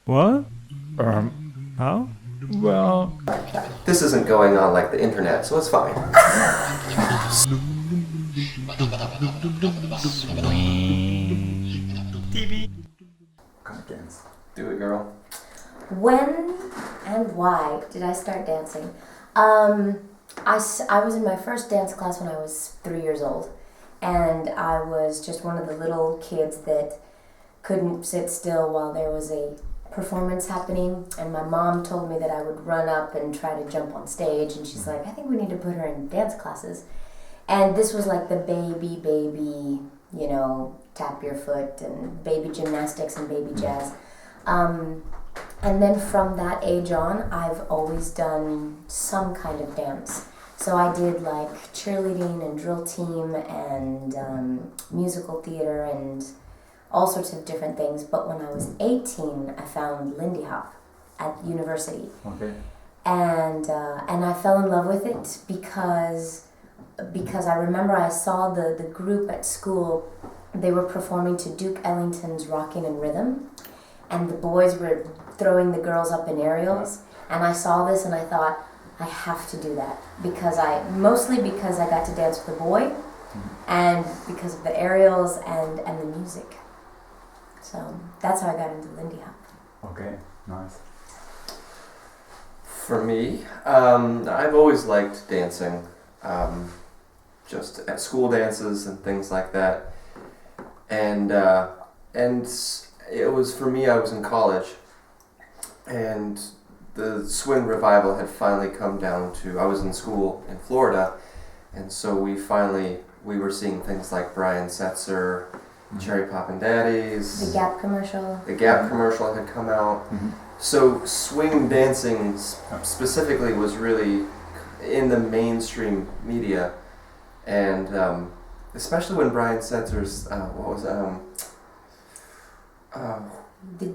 What? How? Well, This isn't going on like the internet, so it's fine. TV. Dance. Do it, girl. When and why did I start dancing? I was in my first dance class when I was 3 years old, and I was just one of the little kids that couldn't sit still while there was a performance happening, and my mom told me that I would run up and try to jump on stage, and she's like, I think we need to put her in dance classes. And this was like the baby, tap your foot and baby gymnastics and baby jazz. And then from that age on, I've always done some kind of dance. So I did like cheerleading and drill team and musical theater and all sorts of different things. But when I was 18, I found Lindy Hop at university. Okay. And I fell in love with it because I remember I saw the group at school. They were performing to Duke Ellington's Rockin' in Rhythm, and the boys were throwing the girls up in aerials. And I saw this and I thought, I have to do that mostly because I got to dance with a boy, and because of the aerials and the music. So that's how I got into Lindy Hop. Okay, nice. For me, I've always liked dancing, just at school dances and things like that. And it was, for me, I was in college, and the swing revival had finally come down to, I was in school in Florida, and so we were seeing things like Brian Setzer, Cherry Poppin' Daddies. The Gap commercial. The Gap commercial had come out. So swing dancing specifically was really in the mainstream media, and especially when Brian Setzer's,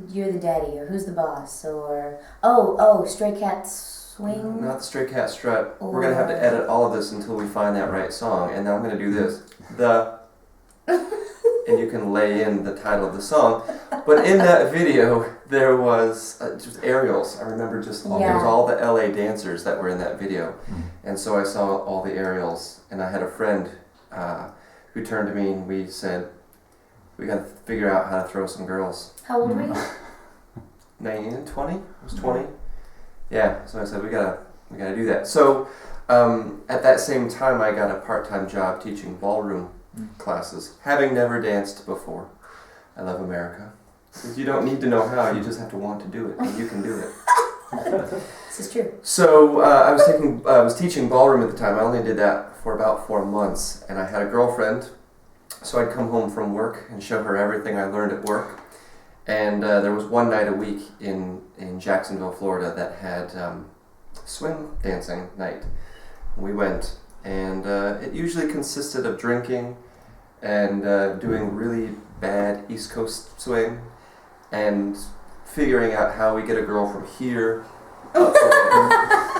You're the Daddy, or Who's the Boss, or Stray Cat Swing. Not the Stray Cat Strut. We're gonna have to edit all of this until we find that right song, and then I'm gonna do this. And you can lay in the title of the song. But in that video, there was just aerials. I remember there was all the LA dancers that were in that video. And so I saw all the aerials, and I had a friend who turned to me and we said, we got to figure out how to throw some girls. How old were you? 19, 20? I was 20. Yeah, so I said, we gotta do that. So at that same time, I got a part-time job teaching ballroom classes, having never danced before. I love America. Because you don't need to know how, you just have to want to do it, and you can do it. This is true. So I was teaching ballroom at the time. I only did that for about 4 months, and I had a girlfriend, so I'd come home from work and show her everything I learned at work. And there was one night a week in Jacksonville, Florida, that had swing dancing night. We went, and it usually consisted of drinking and doing really bad East Coast swing and figuring out how we get a girl from here up to there.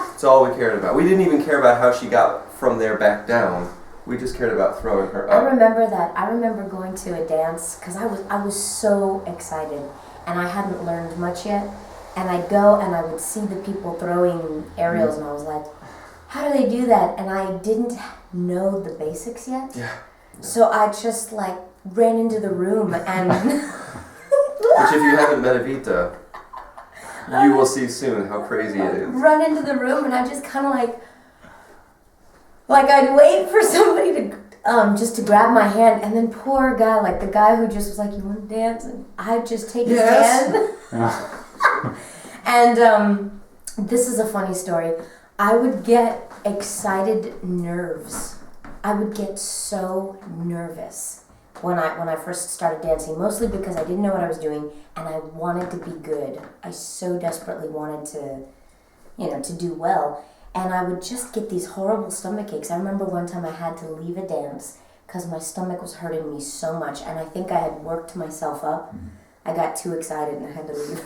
That's all we cared about. We didn't even care about how she got from there back down. We just cared about throwing her up. I remember that. I remember going to a dance because I was so excited, and I hadn't learned much yet. And I'd go and I would see the people throwing aerials, and I was like, how do they do that? And I didn't know the basics yet. Yeah. So I just like ran into the room and Which, if you haven't met Evita, you will see soon how crazy it is. Run into the room, and I just kind of like I'd wait for somebody to just to grab my hand, and then poor guy, like the guy who just was like, you want to dance? And I'd just take his hand. And this is a funny story. I would get excited nerves. I would get so nervous when I first started dancing, mostly because I didn't know what I was doing and I wanted to be good. I so desperately wanted to do well. And I would just get these horrible stomach aches. I remember one time I had to leave a dance because my stomach was hurting me so much, and I think I had worked myself up. I got too excited and I had to leave.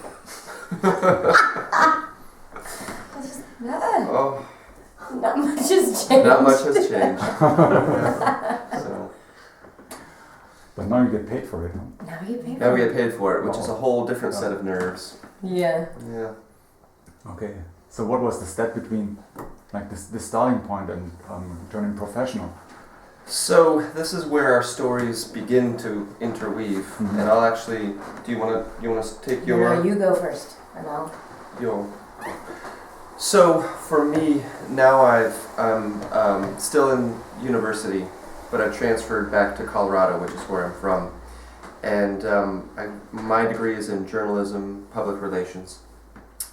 Oh, Not much has changed. not much has changed. So But now you get paid for it, huh? Now you pay for now we it. get paid for it, which is a whole different set of nerves. Yeah. Yeah. Okay. So what was the step between, like, the starting point and turning professional? So this is where our stories begin to interweave, and I'll actually. Do you want to take your? No, you go first, and I'll. Your. So for me now, I'm still in university, but I transferred back to Colorado, which is where I'm from, and my degree is in journalism, public relations,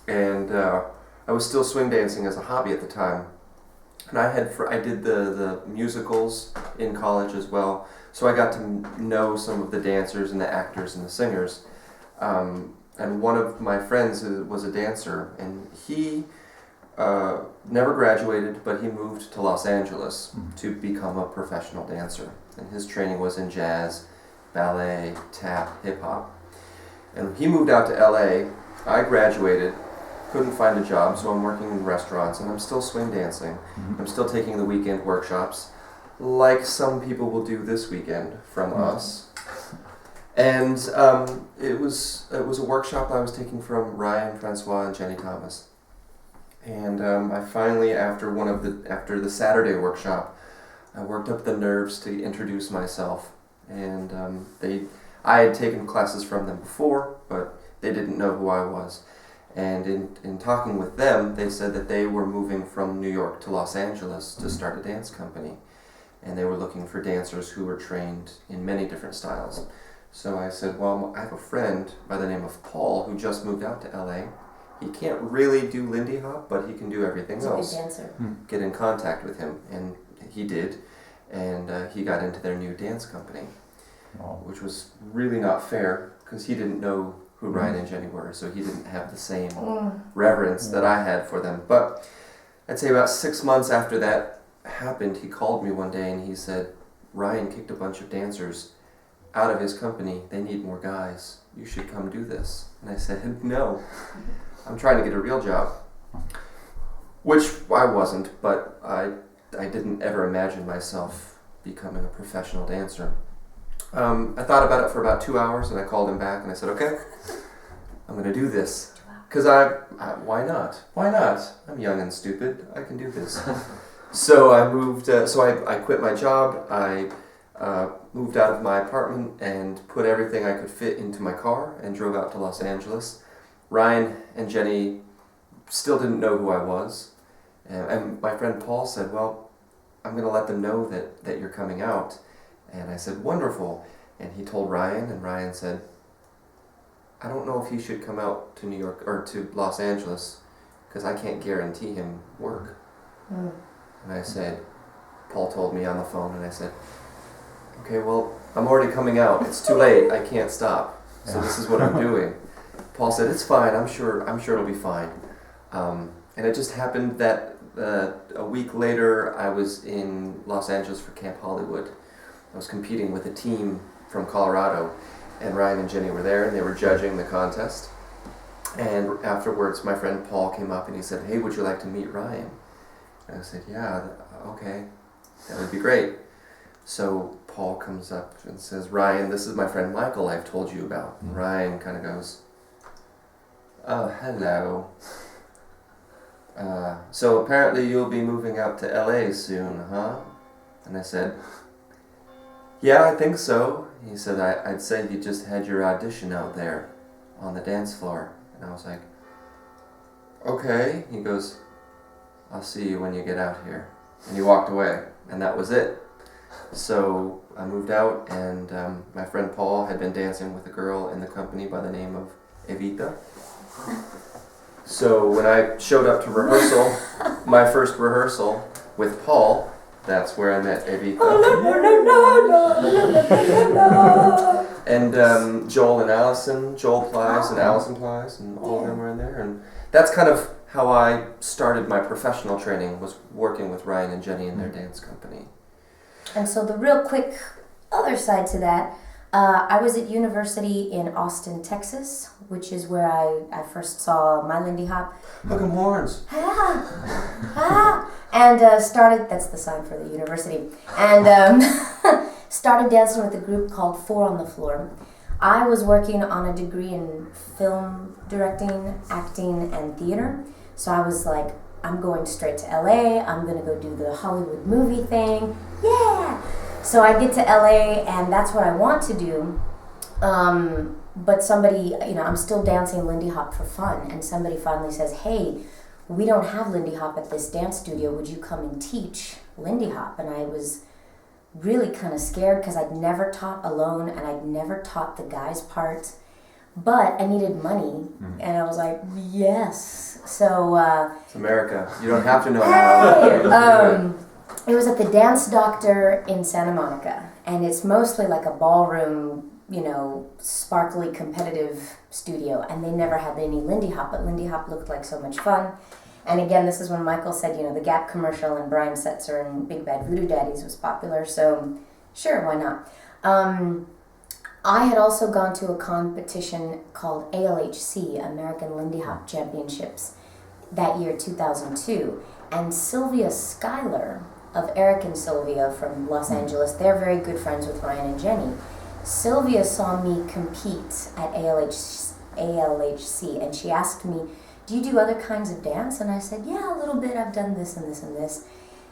and I was still swing dancing as a hobby at the time. And I did the musicals in college as well, so I got to know some of the dancers and the actors and the singers. And one of my friends was a dancer, and he never graduated, but he moved to Los Angeles to become a professional dancer. And his training was in jazz, ballet, tap, hip hop. And he moved out to LA. I graduated. Couldn't find a job, so I'm working in restaurants, and I'm still swing dancing. I'm still taking the weekend workshops, like some people will do this weekend from us. And it was a workshop I was taking from Ryan, Francois, and Jenny Thomas. And I finally, after the Saturday workshop, I worked up the nerves to introduce myself. And I had taken classes from them before, but they didn't know who I was. And in talking with them, they said that they were moving from New York to Los Angeles to start a dance company. And they were looking for dancers who were trained in many different styles. So I said, well, I have a friend by the name of Paul who just moved out to LA. He can't really do Lindy Hop, but he can do everything else. He's a good dancer. Get in contact with him. And he did. And he got into their new dance company, which was really not fair because he didn't know who Ryan and Jenny were, so he didn't have the same reverence that I had for them. But I'd say about 6 months after that happened, he called me one day and he said, Ryan kicked a bunch of dancers out of his company. They need more guys. You should come do this. And I said, no, I'm trying to get a real job. Which I wasn't, but I didn't ever imagine myself becoming a professional dancer. I thought about it for about 2 hours, and I called him back, and I said, okay, I'm going to do this. Because why not? Why not? I'm young and stupid. I can do this. So I moved, I quit my job. I moved out of my apartment and put everything I could fit into my car and drove out to Los Angeles. Ryan and Jenny still didn't know who I was. And my friend Paul said, well, I'm going to let them know that you're coming out. And I said, wonderful. And he told Ryan, and Ryan said, I don't know if he should come out to New York or to Los Angeles because I can't guarantee him work. And I said, Paul told me on the phone, and I said, okay, well, I'm already coming out. It's too late. I can't stop. So this is what I'm doing. Paul said, it's fine. I'm sure it'll be fine. And it just happened that a week later, I was in Los Angeles for Camp Hollywood. I was competing with a team from Colorado, and Ryan and Jenny were there, and they were judging the contest. And afterwards, my friend Paul came up and he said, hey, would you like to meet Ryan? And I said, yeah, okay, that would be great. So Paul comes up and says, Ryan, this is my friend Michael I've told you about. And Ryan kind of goes, oh, hello. So apparently you'll be moving out to LA soon, huh? And I said, yeah, I think so. He said, I'd say you just had your audition out there on the dance floor. And I was like, okay. He goes, I'll see you when you get out here. And he walked away, and that was it. So I moved out, and my friend Paul had been dancing with a girl in the company by the name of Evita. So when I showed up to rehearsal, my first rehearsal with Paul, that's where I met Evita. And Joel and Allison, Joel Plies and Allison Plies, and all of them were in there. And that's kind of how I started my professional training, was working with Ryan and Jenny in their dance company. And so the real quick other side to that, I was at university in Austin, Texas, which is where I first saw my Lindy Hop. Hook 'em horns. And started, that's the sign for the university, and started dancing with a group called Four on the Floor. I was working on a degree in film directing, acting, and theater. So I was like, I'm going straight to LA. I'm going to go do the Hollywood movie thing. Yeah! So I get to LA, and that's what I want to do. But somebody, I'm still dancing Lindy Hop for fun. And somebody finally says, hey, we don't have Lindy Hop at this dance studio. Would you come and teach Lindy Hop? And I was really kind of scared because I'd never taught alone and I'd never taught the guys' parts. But I needed money, and I was like, yes. So it's America. You don't have to know how. It was at the Dance Doctor in Santa Monica, and it's mostly like a ballroom, sparkly competitive studio, and they never had any Lindy Hop, but Lindy Hop looked like so much fun. And again, this is when Michael said, the Gap commercial and Brian Setzer and Big Bad Voodoo Daddies was popular, so sure, why not? I had also gone to a competition called ALHC, American Lindy Hop Championships, that year, 2002. And Sylvia Schuyler of Eric and Sylvia from Los Angeles, they're very good friends with Ryan and Jenny. Sylvia saw me compete at ALHC, and she asked me, do you do other kinds of dance? And I said, yeah, a little bit. I've done this and this and this.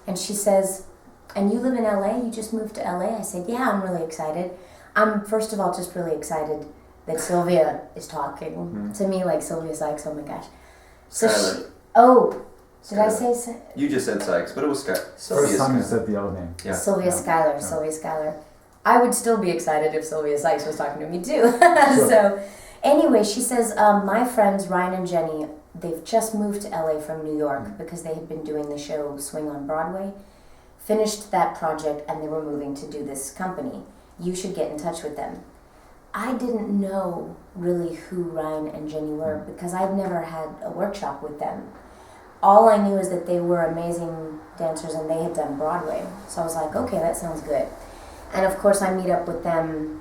And she says, and you live in LA? You just moved to LA? I said, yeah, I'm really excited. I'm, first of all, just really excited that Sylvia is talking to me like Sylvia Sykes. Oh my gosh. So did I say? You just said Sykes, but it was First time you said the other name. Yeah. Sylvia Schuyler. Sylvia Schuyler. I would still be excited if Sylvia Sykes was talking to me too. Sure. So, anyway, she says, my friends Ryan and Jenny, they've just moved to LA from New York because they had been doing the show Swing on Broadway. Finished that project and they were moving to do this company. You should get in touch with them. I didn't know really who Ryan and Jenny were because I'd never had a workshop with them. All I knew is that they were amazing dancers and they had done Broadway. So I was like, okay, that sounds good. And of course I meet up with them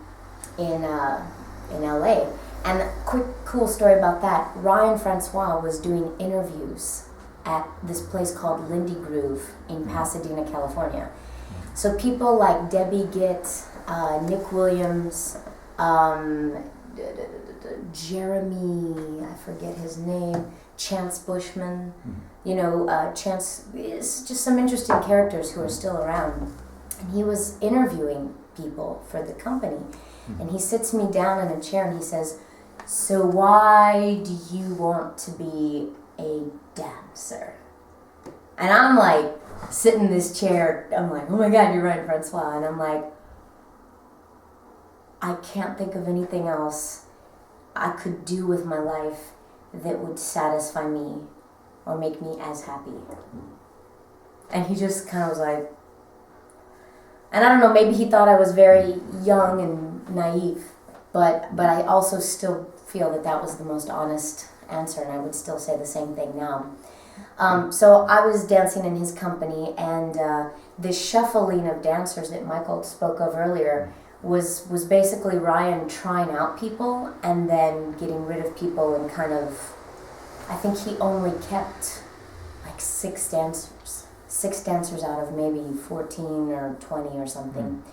in LA. And a quick cool story about that, Ryan Francois was doing interviews at this place called Lindy Groove in Pasadena, California. So people like Debbie Gitt, Nick Williams, Jeremy, I forget his name, Chance Bushman, Chance is just some interesting characters who are still around. And he was interviewing people for the company. And he sits me down in a chair and he says, so why do you want to be a dancer? And I'm like, sitting in this chair, I'm like, oh my God, you're Ryan Francois. And I'm like, I can't think of anything else I could do with my life that would satisfy me or make me as happy. And he just kind of was like, and I don't know, maybe he thought I was very young and naive, but I also still feel that was the most honest answer, and I would still say the same thing now. So I was dancing in his company, and this shuffling of dancers that Michael spoke of earlier was basically Ryan trying out people and then getting rid of people and kind of, I think he only kept like six dancers out of maybe 14 or 20 or something.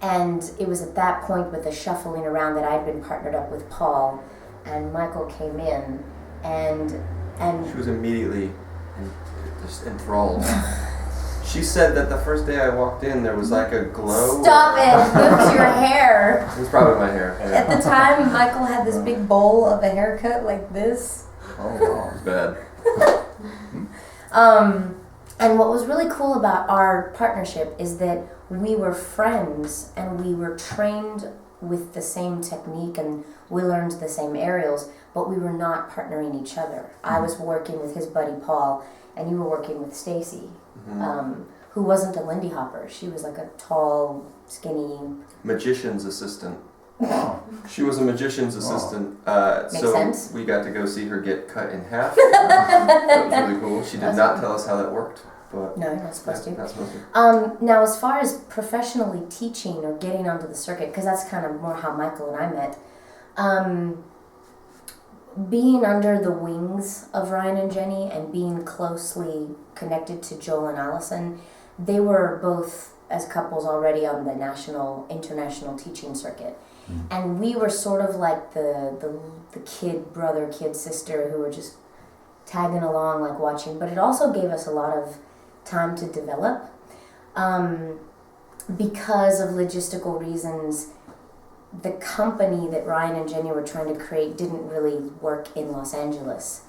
And it was at that point with the shuffling around that I'd been partnered up with Paul, and Michael came in, and she was immediately just enthralled. She said that the first day I walked in, there was like a glow. Stop it! It was your hair. It was probably my hair. Yeah. At the time, Michael had this big bowl of a haircut like this. Oh wow, it was bad. And what was really cool about our partnership is that we were friends and we were trained with the same technique and we learned the same aerials, but we were not partnering each other. I was working with his buddy Paul, and you were working with Stacy, who wasn't a Lindy Hopper. She was like a tall, skinny magician's assistant. She was a magician's assistant. Makes so sense. We got to go see her get cut in half. That was really cool. She did not tell us how that worked. But no, you're not supposed to. Not supposed to. Now, as far as professionally teaching or getting onto the circuit, because that's kind of more how Michael and I met, being under the wings of Ryan and Jenny and being closely connected to Joel and Allison, they were both as couples already on the international teaching circuit. And we were sort of like the kid brother, kid sister who were just tagging along, like watching. But it also gave us a lot of time to develop. Because of logistical reasons, the company that Ryan and Jenny were trying to create didn't really work in Los Angeles.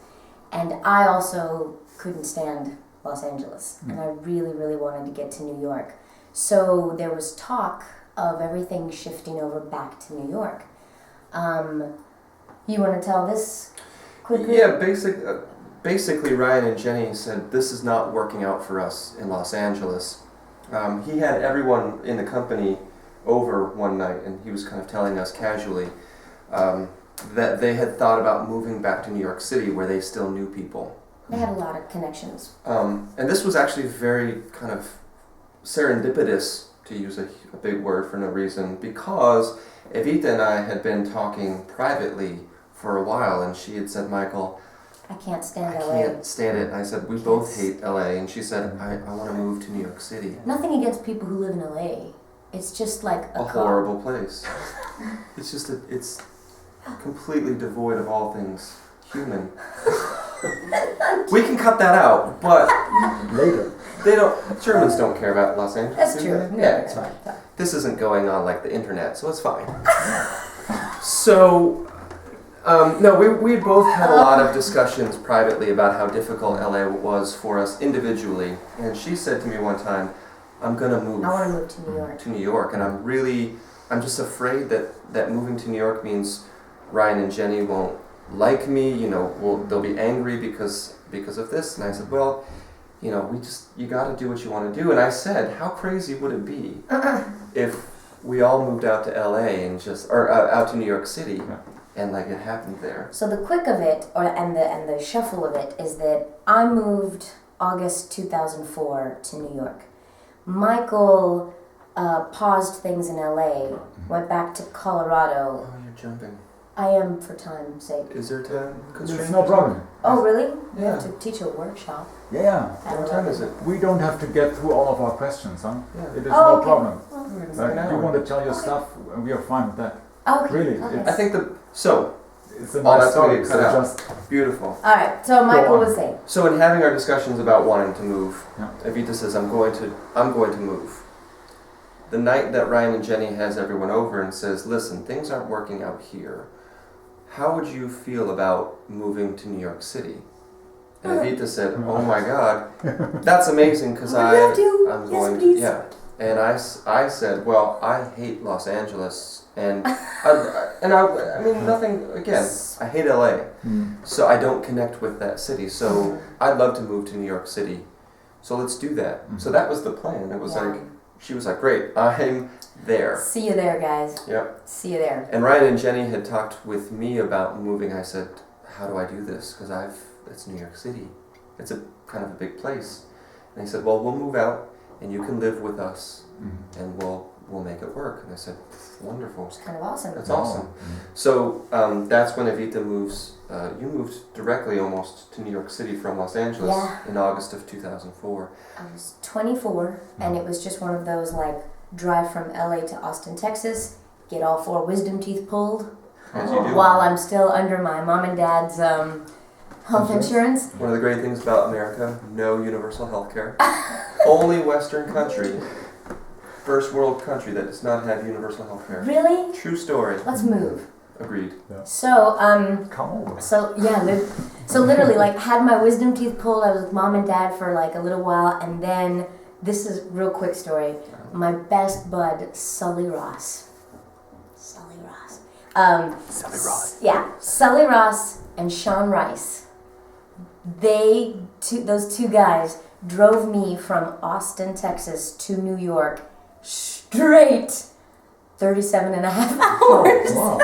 And I also couldn't stand Los Angeles. And I really, really wanted to get to New York. So there was talk of everything shifting over back to New York. You want to tell this quickly? Yeah, basically Ryan and Jenny said, this is not working out for us in Los Angeles. He had everyone in the company over one night, and he was kind of telling us casually that they had thought about moving back to New York City where they still knew people. They had a lot of connections. And this was actually very kind of serendipitous, to use a big word for no reason, because Evita and I had been talking privately for a while, and she had said, Michael, I can't stand I LA. can't stand it. And I said, we both hate LA. And she said, I want to move to New York City. Nothing against people who live in LA. It's just like A horrible place. It's just, it's completely devoid of all things human. We can cut that out, but Later. Germans don't care about Los Angeles. That's do true. they? No, Yeah, it's fine. This isn't going on like the internet, so it's fine. So, no, we both had a lot of discussions privately about how difficult LA was for us individually. And she said to me one time, I'm going to move. I want to move to New York. To New York, and I'm just afraid that moving to New York means Ryan and Jenny won't like me, they'll be angry because of this. And I said, well, you got to do what you want to do. And I said, how crazy would it be if we all moved out to LA or out to New York City, and like it happened there? So the quick of it, and the shuffle of it, is that I moved August 2004 to New York. Michael paused things in LA, went back to Colorado. Oh, you're jumping. I am for time's sake. Is there time constraint? It's no problem. Oh, really? We Yeah. have to teach a workshop. Yeah. What time is it? We don't have to get through all of our questions, huh? Yeah. It is Oh, no okay. problem. It's Like, an you hour. want to tell your stuff, and we are fine with that. Okay. Really, Okay. I think so It's a All nice that's gonna story. get So cut out. just beautiful. All right. So Michael on. was saying. So in having our discussions about wanting to move, Yeah. Evita says, I'm going to move. The night that Ryan and Jenny has everyone over and says, listen, things aren't working out here. How would you feel about moving to New York City? And Evita said, oh my God, that's amazing because I would love to. I'm Yes, going please. to, yeah. And I said, well, I hate Los Angeles. And I mean, nothing, again, I hate LA. So I don't connect with that city. So I'd love to move to New York City. So let's do that. So that was the plan. It was Yeah. like, she was like, great, I'm there. See you there, guys. Yep. See you there. And Ryan and Jenny had talked with me about moving. I said, how do I do this? Because it's New York City. It's a kind of a big place. And they said, well, we'll move out and you can live with us and we'll make it work. And I said, wonderful. It's kind of awesome. That's awesome. So that's when Evita moves. You moved directly almost to New York City from Los Angeles in August of 2004. I was 24, and it was just one of those like drive from LA to Austin, Texas, get all 4 wisdom teeth pulled As you do. while I'm still under my mom and dad's health insurance. One of the great things about America, no universal health care. Only Western country, first world country that does not have universal health care. Really? True story. Let's move. Agreed. So, come over. so literally, like, had my wisdom teeth pulled. I was with mom and dad for like a little while, and then this is a real quick story. My best bud, Sully Ross. Yeah, Sully Ross and Sean Rice. Those two guys drove me from Austin, Texas to New York straight 37 and a half hours. Wow.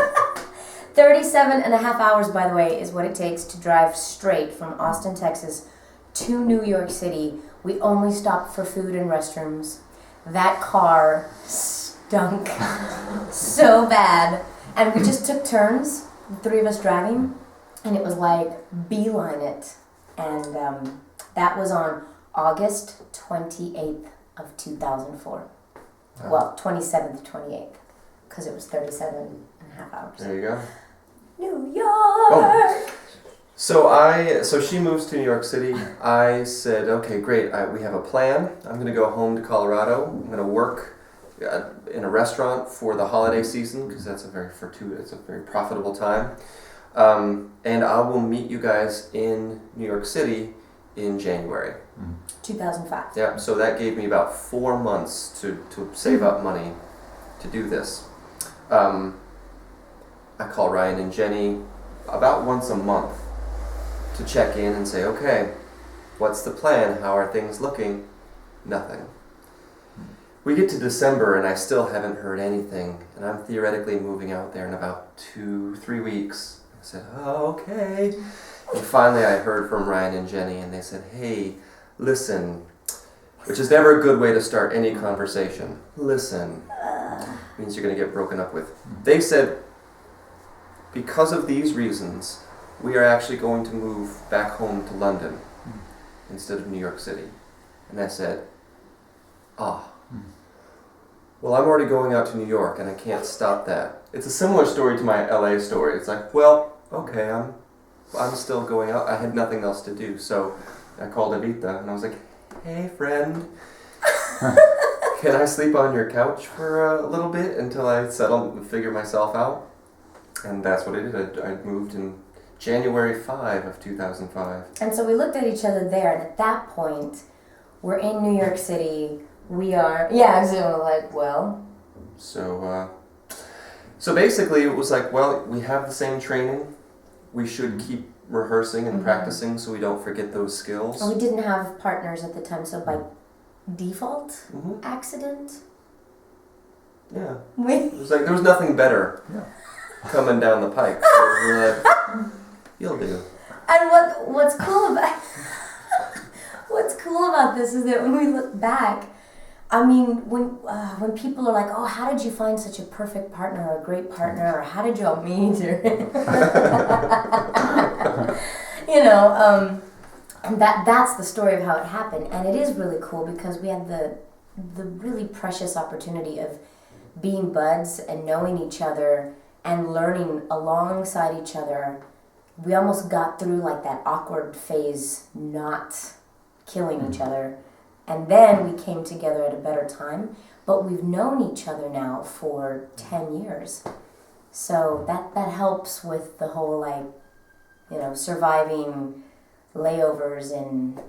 37 and a half hours, by the way, is what it takes to drive straight from Austin, Texas to New York City. We only stopped for food and restrooms. That car stunk so bad. And we just took turns, the 3 of us driving, and it was like beeline it. And that was on August 28th of 2004. Well, 27th, 28th. because it was 37.5 hours. There you go. New York! So she moves to New York City. I said, okay, great. We have a plan. I'm going to go home to Colorado. I'm going to work in a restaurant for the holiday season because that's a very profitable time. And I will meet you guys in New York City in January. 2005. Yeah. So that gave me about 4 months to save up money to do this. I call Ryan and Jenny about once a month to check in and say, okay, what's the plan? How are things looking? Nothing. We get to December and I still haven't heard anything, and I'm theoretically moving out there in about 2-3 weeks. I said, oh, okay. And finally I heard from Ryan and Jenny and they said, hey, listen, which is never a good way to start any conversation. Listen. Means you're going to get broken up with. They said, because of these reasons, we are actually going to move back home to London instead of New York City. And I said, well, I'm already going out to New York and I can't stop that. It's a similar story to my LA story. It's like, well, okay, I'm still going out. I had nothing else to do. So I called Evita and I was like, hey, friend, can I sleep on your couch for a little bit until I settle and figure myself out? And that's what I did. I moved in January 5 of 2005. And so we looked at each other there, and at that point, we're in New York City. We are, so like, well. So basically it was like, well, we have the same training. We should keep rehearsing and practicing so we don't forget those skills. And we didn't have partners at the time, so by default, accident. Yeah. It was like, there was nothing better coming down the pike. So we're like, you'll do. And what's cool about this is that when we look back, I mean, when people are like, oh, how did you find such a perfect partner or a great partner, or how did you all meet, or that's the story of how it happened. And it is really cool because we had the really precious opportunity of being buds and knowing each other and learning alongside each other. We almost got through like that awkward phase, not killing each other. And then we came together at a better time. But we've known each other now for 10 years. So that helps with the whole, surviving layovers in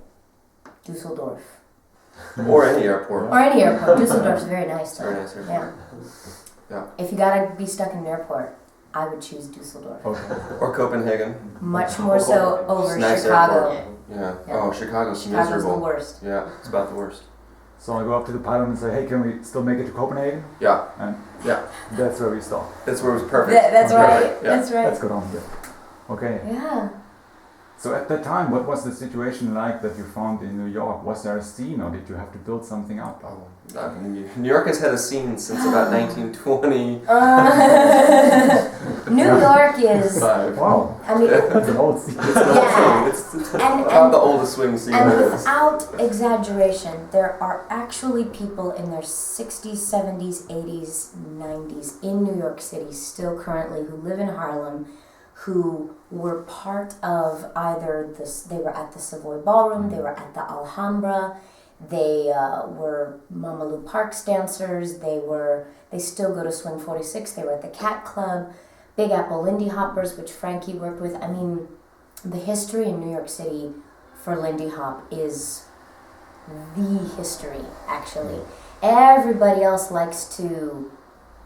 Dusseldorf. Or any airport. Dusseldorf's very nice too. Very nice airport. Yeah. If you gotta be stuck in an airport, I would choose Dusseldorf. Okay. Or Copenhagen. Much more so over Nice Chicago. Airport. Yeah. Oh, Chicago's Chicago's miserable. the worst. Yeah, it's about the worst. So I go up to the pilot and say, hey, can we still make it to Copenhagen? Yeah. And yeah. That's where we stop. That's where it was perfect. That's right. Yeah. That's right. Let's go on here. Okay. Yeah. So at that time, what was the situation like that you found in New York? Was there a scene, or did you have to build something up? New York has had a scene since about 1920. New York is... Wow. I mean... That's an old scene. It's about the oldest swing scene and there is. Without exaggeration, there are actually people in their 60s, 70s, 80s, 90s in New York City still currently who live in Harlem, who were part of either this, they were at the Savoy Ballroom, they were at the Alhambra, they were Mama Lou Park's dancers, they still go to Swing 46, they were at the Cat Club, Big Apple Lindy Hoppers, which Frankie worked with. I mean, the history in New York City for Lindy Hop is the history, actually. Everybody else likes to,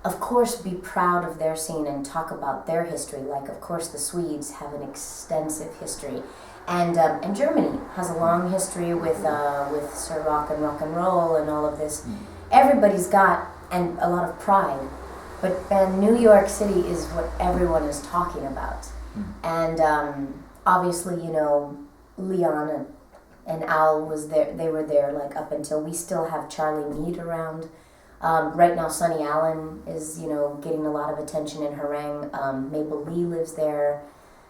of course, be proud of their scene and talk about their history. Like, of course, the Swedes have an extensive history, and Germany has a long history with Sir Rock and Roll and all of this. Everybody's got and a lot of pride, but then New York City is what everyone is talking about, and obviously, Leon and Al was there. They were there like up until we still have Charlie Meade around. Right now, Sonny Allen is, getting a lot of attention in Harangue. Mabel Lee lives there.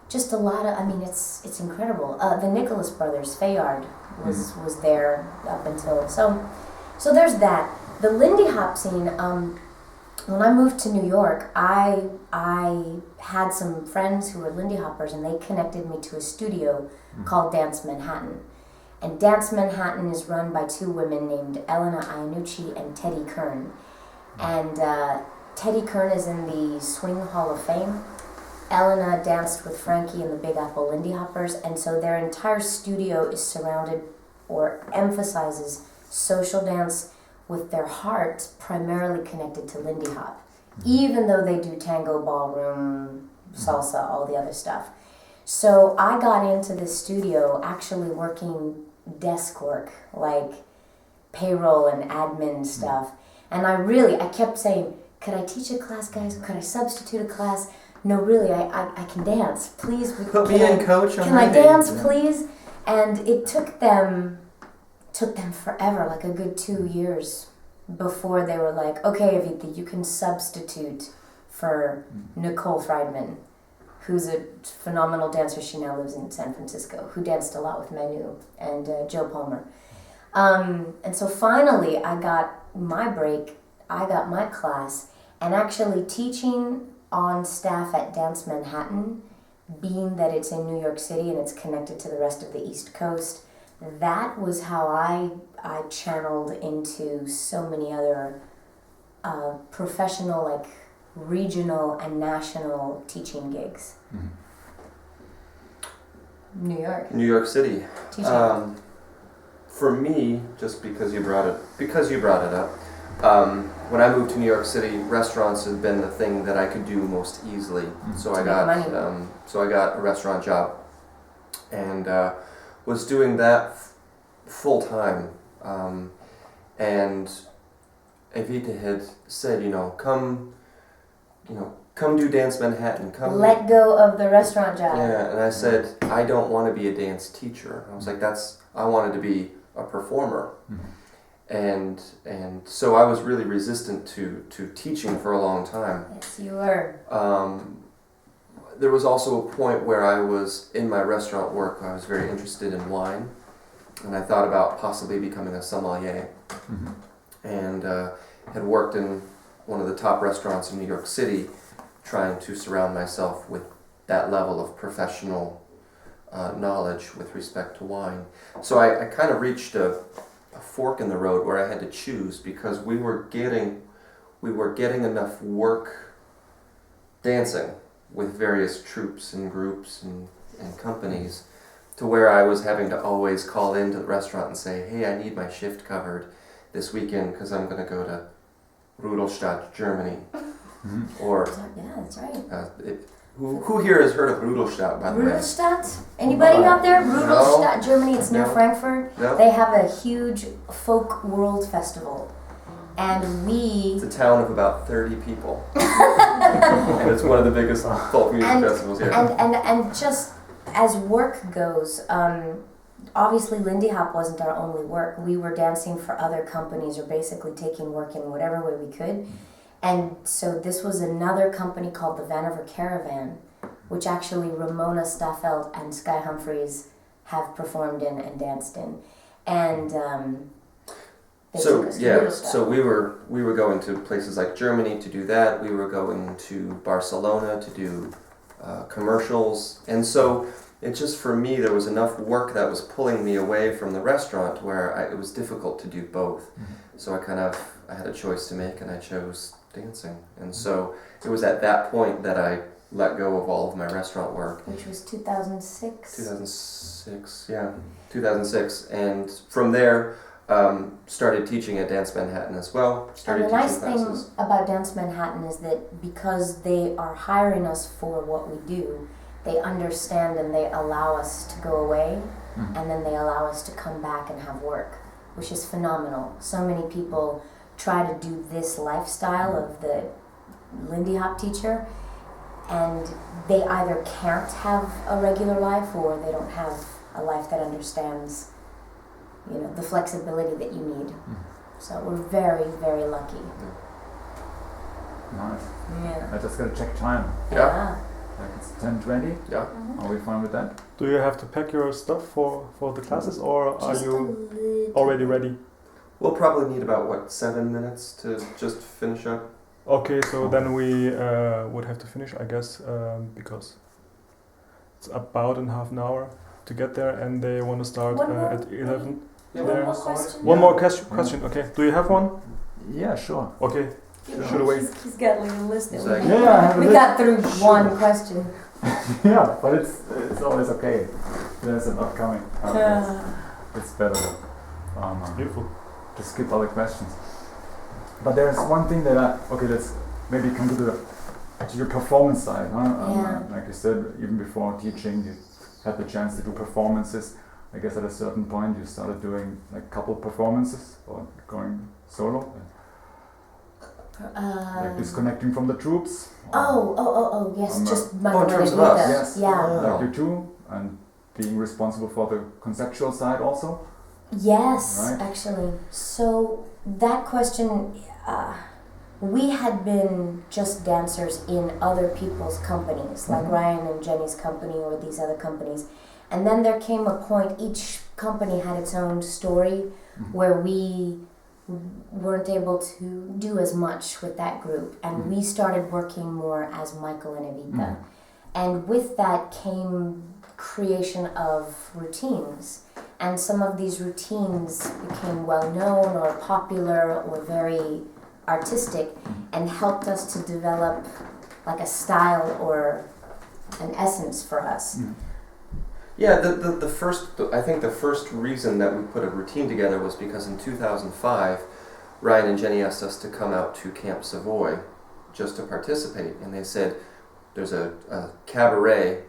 Just a lot of, it's incredible. The Nicholas brothers, Fayard, was there up until, so there's that. The Lindy Hop scene, when I moved to New York, I had some friends who were Lindy Hoppers, and they connected me to a studio called Dance Manhattan. And Dance Manhattan is run by two women named Elena Iannucci and Teddy Kern. And Teddy Kern is in the Swing Hall of Fame. Elena danced with Frankie and the Big Apple Lindy Hoppers, and so their entire studio is surrounded or emphasizes social dance with their heart primarily connected to Lindy Hop, even though they do tango, ballroom, salsa, all the other stuff. So I got into this studio actually working desk work, like payroll and admin stuff. And I kept saying, could I teach a class, guys? Could I substitute a class? No, really, I can dance. Please, Put me in, coach. Can I dance, please? And it took them forever, like a good 2 years, before they were like, okay, Evita, you can substitute for Nicole Friedman, who's a phenomenal dancer. She now lives in San Francisco, who danced a lot with Manu and Joe Palmer. And so finally, I got my break, I got my class, and actually teaching on staff at Dance Manhattan, being that it's in New York City and it's connected to the rest of the East Coast, that was how I channeled into so many other professional, like regional and national teaching gigs. New York City. teaching. For me, just because you brought it up, when I moved to New York City, restaurants have been the thing that I could do most easily. So I got a restaurant job, and was doing that full time. And Evita had said, come do Dance Manhattan. Come. Let go of the restaurant job. Yeah, and I said, I don't want to be a dance teacher. I was like, I wanted to be a performer. And so I was really resistant to teaching for a long time. Yes, you were. There was also a point where I was in my restaurant work. I was very interested in wine, and I thought about possibly becoming a sommelier. And had worked in one of the top restaurants in New York City, trying to surround myself with that level of professional knowledge with respect to wine. So I kind of reached a fork in the road where I had to choose, because we were getting enough work dancing with various troupes and groups and companies, to where I was having to always call into the restaurant and say, hey, I need my shift covered this weekend because I'm going to go to Rudolstadt, Germany. Or Yeah, that's right. who here has heard of Rudolstadt, by the way? Rudolstadt? Anybody out there? Rudolstadt, Germany. It's near No. Frankfurt. No. They have a huge folk world festival. And It's a town of about 30 people. And it's one of the biggest folk music festivals here. And just as work goes, obviously Lindy Hop wasn't our only work. We were dancing for other companies, or basically taking work in whatever way we could. And so this was another company called the Vanover Caravan, which actually Ramona Staffeld and Sky Humphreys have performed in and danced in. And they took us to Rudolstadt. So we were going to places like Germany to do that. We were going to Barcelona to do commercials. And so it just, for me, there was enough work that was pulling me away from the restaurant where it was difficult to do both. So I had a choice to make, and I chose dancing. And so it was at that point that I let go of all of my restaurant work. Which was 2006? 2006. And from there, started teaching at Dance Manhattan as well. And the nice thing about Dance Manhattan is that because they are hiring us for what we do, they understand and they allow us to go away, and then they allow us to come back and have work, which is phenomenal. So many people try to do this lifestyle of the Lindy Hop teacher, and they either can't have a regular life, or they don't have a life that understands, the flexibility that you need. So we're very, very lucky. Nice. Yeah. I just gotta check time. Yeah. Like it's 10:20. Yeah. Are we fine with that? Do you have to pack your stuff for the classes, or are Just you a little already ready? We'll probably need about 7 minutes to just finish up. Okay, so then we would have to finish, I guess, because it's about in half an hour to get there, and they want to start One more? at 11. Yeah, There. One more question? One more question. Okay, do you have one? Yeah, sure. Okay, should we wait? He's got like a list that Exactly. Yeah, I have a we list. got through one question. Yeah, but it's always okay. There's a lot coming. It's better Beautiful. to skip all the questions. But there's one thing that let's maybe come to your performance side. Yeah. Like you said, even before teaching, you had the chance to do performances. I guess at a certain point you started doing like couple performances or going solo, like disconnecting from the troops. Yes, Um, just in Michael and terms of us. Evita. Yes. Yeah. Like you two, and being responsible for the conceptual side also. Yes, Right. actually. So that question, we had been just dancers in other people's companies, like Mhm. Ryan and Jenny's company or these other companies. And then there came a point, each company had its own story Mhm. where we weren't able to do as much with that group. And Mhm. we started working more as Michael and Evita. Mhm. And with that came creation of routines. And some of these routines became well known or popular or very artistic and helped us to develop like a style or an essence for us. Mhm. Yeah, I think the first reason that we put a routine together was because in 2005, Ryan and Jenny asked us to come out to Camp Savoy just to participate, and they said there's a cabaret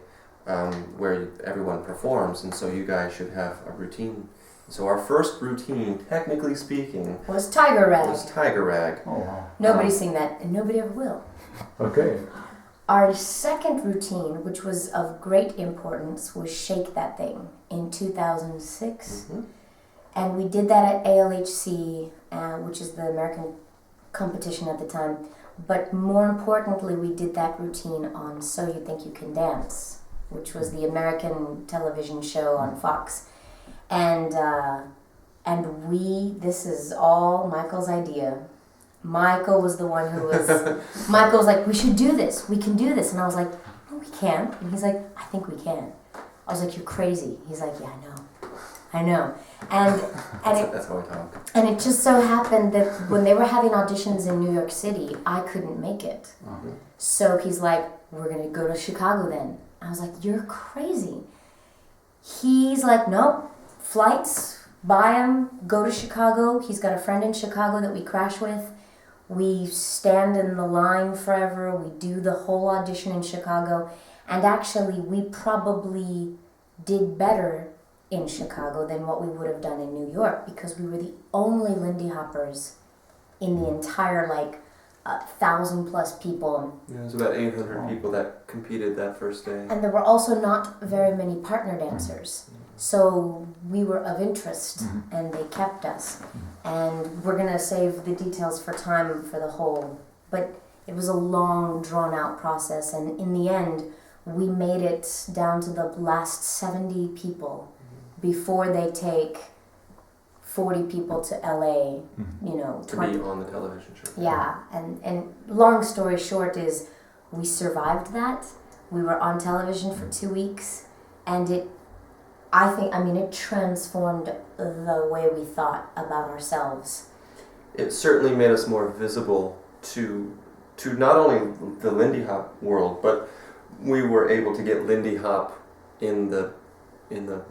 where everyone performs, and so you guys should have a routine. So our first routine, technically speaking, Was Tiger Rag. was Tiger Rag. Oh wow. Nobody's seen that and nobody ever will. Okay. Our second routine, which was of great importance, was Shake That Thing in 2006. Mhm. And we did that at ALHC, which is the American competition at the time. But more importantly, we did that routine on So You Think You Can Dance, which was the American television show on Fox. And this is all Michael's idea. Michael was the one who was, Michael was like, we should do this, we can do this. And I was like, no, we can't. And he's like, I think we can. I was like, you're crazy. He's like, yeah, I know. And That's how I talk. and it just so happened that when they were having auditions in New York City, I couldn't make it. Uh-huh. So he's like, we're going to go to Chicago then. I was like, you're crazy. He's like, nope, flights, buy him, go to Chicago. He's got a friend in Chicago that we crash with. We stand in the line forever. We do the whole audition in Chicago. And actually, we probably did better in Chicago than what we would have done in New York because we were the only Lindy Hoppers in the entire 1,000+ people. Yeah, there's about 800 people that competed that first day. And there were also not very many partner dancers. So we were of interest and they kept us. And we're going to save the details for time for the whole. But it was a long, drawn out process. And in the end, we made it down to the last 70 people before they take 40 people to LA, To be on the television show. Yeah, and long story short is we survived that. We were on television for 2 weeks, and it transformed the way we thought about ourselves. It certainly made us more visible to not only the Lindy Hop world, but we were able to get Lindy Hop in the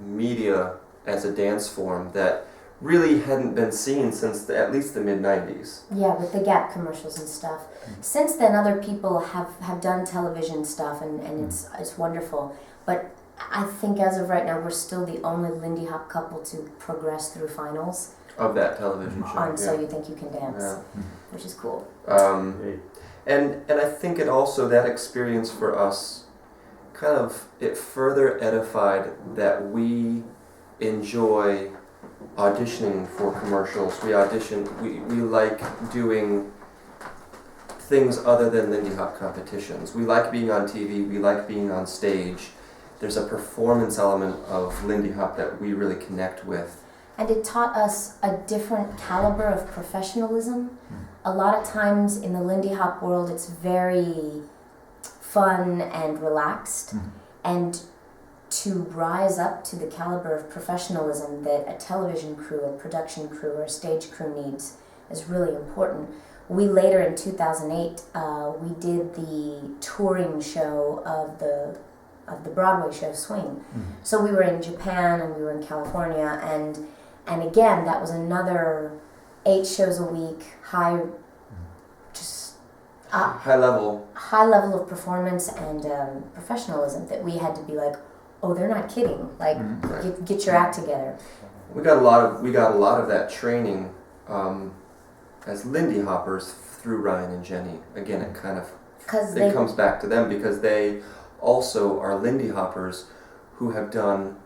media as a dance form that really hadn't been seen since at least the mid-90s. Yeah, with the Gap commercials and stuff. Since then, other people have done television stuff, and it's wonderful. But I think as of right now, we're still the only Lindy Hop couple to progress through finals Of that television show. on So You Think You Can Dance, Yeah. which is cool. And I think it also, that experience for us, it further edified that we enjoy auditioning for commercials. We like doing things other than Lindy Hop competitions. We like being on TV, we like being on stage. There's a performance element of Lindy Hop that we really connect with. And it taught us a different caliber of professionalism. A lot of times in the Lindy Hop world, it's very fun and relaxed. And to rise up to the caliber of professionalism that a television crew, a production crew, or a stage crew needs is really important. We later in 2008, we did the touring show of the Broadway show Swing. So we were in Japan and we were in California, and again that was another 8 shows a week, high level of performance and professionalism that we had to be like, oh, they're not kidding. Like, get your act together. We got a lot of that training as Lindy Hoppers through Ryan and Jenny. Again, it comes back to them because they also are Lindy Hoppers who have done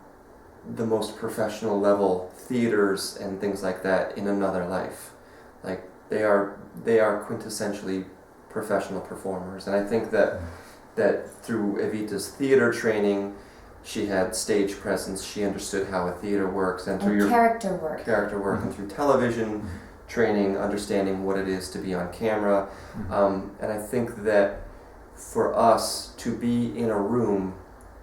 the most professional level theaters and things like that in another life. Like they are quintessentially professional performers, and I think that through Evita's theater training, she had stage presence. She understood how a theater works, and through your character work, and through television training, understanding what it is to be on camera. And I think that for us to be in a room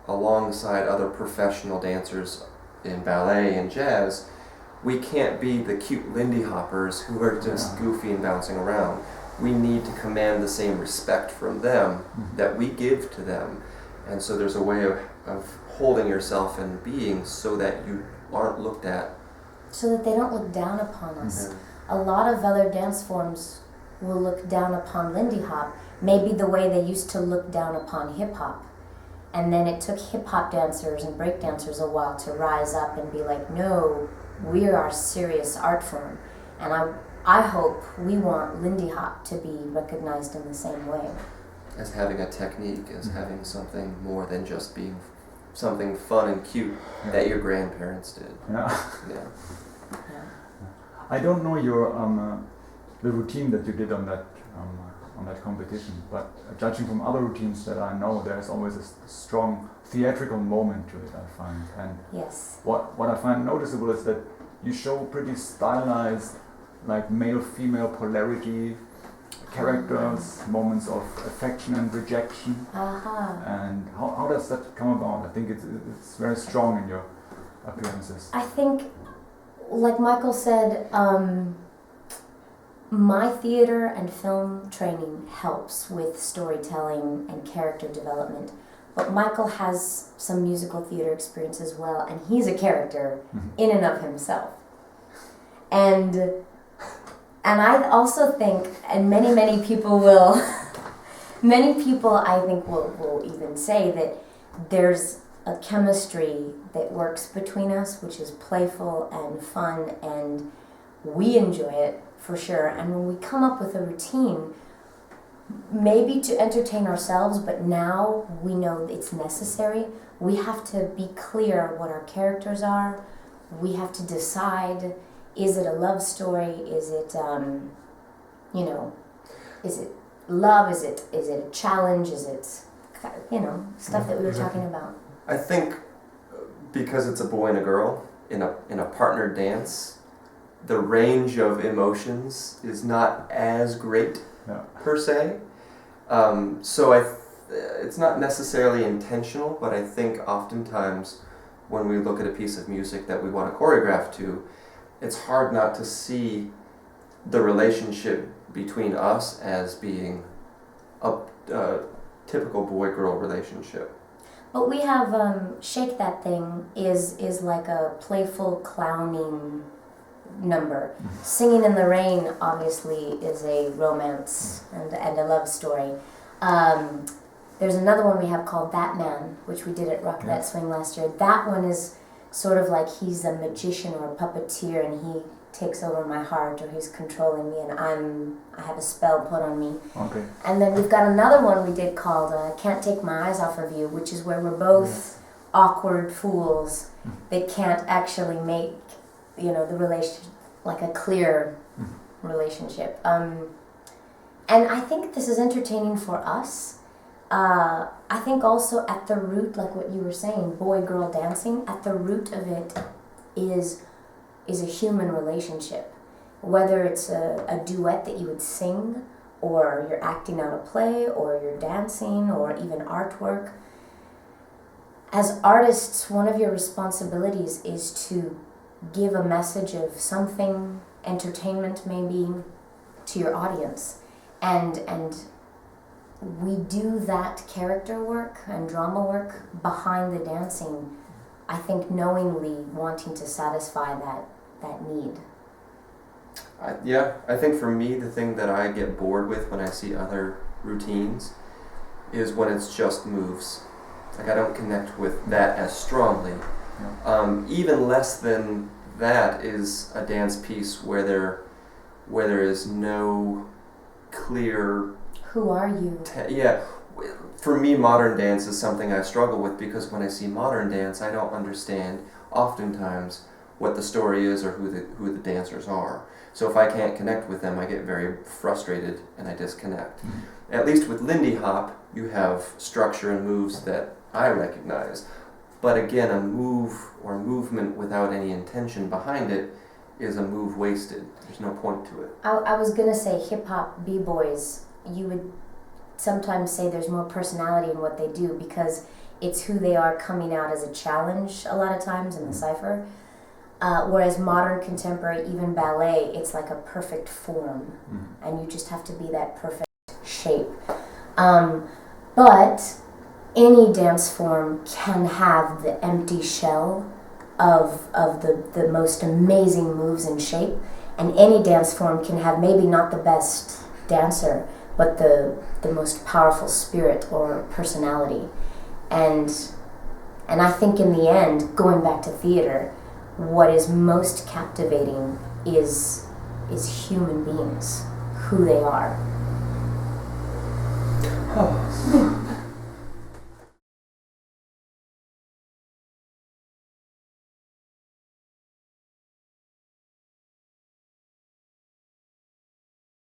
alongside other professional dancers in ballet and jazz, we can't be the cute Lindy Hoppers who are just goofy and bouncing around. We need to command the same respect from them that we give to them. And so there's a way of holding yourself and being so that you aren't looked at. So that they don't look down upon us. A lot of other dance forms will look down upon Lindy Hop, maybe the way they used to look down upon hip hop. And then it took hip hop dancers and break dancers a while to rise up and be like, no, we are a serious art form. And I hope we want Lindy Hop to be recognized in the same way. As having a technique, as having something more than just being something fun and cute that your grandparents did. I don't know your the routine that you did on that competition, but judging from other routines that I know, there's always a strong theatrical moment to it, I find. And what I find noticeable is that you show pretty stylized, like male-female polarity characters, moments of affection and rejection. And how does that come about? I think it's very strong in your appearances. I think, like Michael said, my theater and film training helps with storytelling and character development. But Michael has some musical theater experience as well, and he's a character in and of himself. And I also think, and many people will, I think will even say that there's a chemistry that works between us, which is playful and fun, and we enjoy it for sure. And when we come up with a routine, maybe to entertain ourselves, but now we know it's necessary, we have to be clear what our characters are. We have to decide, is it a love story? Is it, is it love? Is it a challenge? Is it, stuff that we were talking about? I think because it's a boy and a girl in a partner dance, the range of emotions is not as great per se. So it's not necessarily intentional, but I think oftentimes when we look at a piece of music that we want to choreograph to, it's hard not to see the relationship between us as being a typical boy-girl relationship. But we have Shake That Thing is like a playful clowning number. Singing in the Rain obviously is a romance and a love story. There's another one we have called That Man, which we did at Rock That Swing last year. That one is sort of like he's a magician or a puppeteer, and he takes over my heart, or he's controlling me, and I have a spell put on me. Okay. And then we've got another one we did called Can't Take My Eyes Off of You, which is where we're both awkward fools that can't actually make, the relation like a clear relationship. And I think this is entertaining for us. I think also at the root, like what you were saying, boy-girl dancing, at the root of it is is a human relationship. Whether it's a duet that you would sing, or you're acting out a play, or you're dancing, or even artwork. As artists, one of your responsibilities is to give a message of something, entertainment maybe, to your audience. And we do that character work and drama work behind the dancing, I think knowingly wanting to satisfy that need. I think for me, the thing that I get bored with when I see other routines is when it's just moves. Like, I don't connect with that as strongly. Yeah. Even less than that is a dance piece where there is no clear... Who are you? For me, modern dance is something I struggle with, because when I see modern dance, I don't understand oftentimes what the story is or who the dancers are. So if I can't connect with them, I get very frustrated and I disconnect. Mm-hmm. At least with Lindy Hop, you have structure and moves that I recognize. But again, a move or movement without any intention behind it is a move wasted. There's no point to it. I was gonna say hip-hop b-boys, you would sometimes say there's more personality in what they do because it's who they are coming out as a challenge a lot of times in the cypher. Whereas modern contemporary, even ballet, it's like a perfect form, and you just have to be that perfect shape. But any dance form can have the empty shell of the most amazing moves and shape, and any dance form can have maybe not the best dancer, but the most powerful spirit or personality. And I think in the end, going back to theater, what is most captivating is human beings, who they are. Oh.